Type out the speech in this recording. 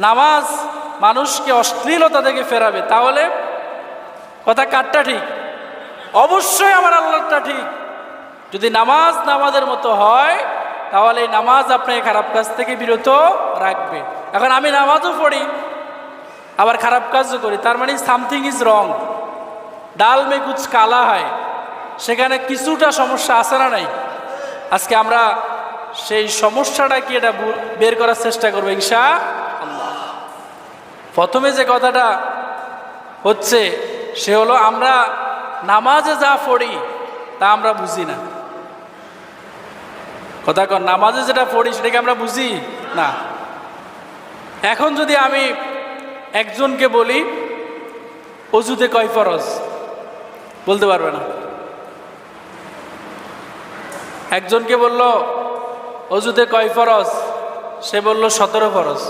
নামাজ মানুষকে অশ্লীলতা থেকে ফেরাবে, তাহলে কথা কারটা ঠিক? অবশ্যই আমার আল্লাহটা ঠিক। যদি নামাজ নামাজের মতো হয় তাহলে এই নামাজ আপনাকে খারাপ কাজ থেকে বিরত রাখবে। এখন আমি নামাজও পড়ি আবার খারাপ কাজও করি, তার মানে সামথিং ইজ রং। ডাল মে কুছ কালা হয়, সেখানে কিছুটা সমস্যা আছে না নাই? আজকে আমরা সেই সমস্যাটা কি এটা বের করার চেষ্টা করবো ইনশাআল্লাহ। প্রথমে যে কথাটা হচ্ছে সে হলো আমরা নামাজে যা পড়ি তা আমরা বুঝি না। কথা কন, নামাজে যেটা পড়ি সেটাকে আমরা বুঝি না। এখন যদি আমি একজনকে বলি অজুতে কয় ফরজ, বলতে পারবে না। একজনকে বলল অজুতে কয় ফরজ, সে বলল 17 ফরজ।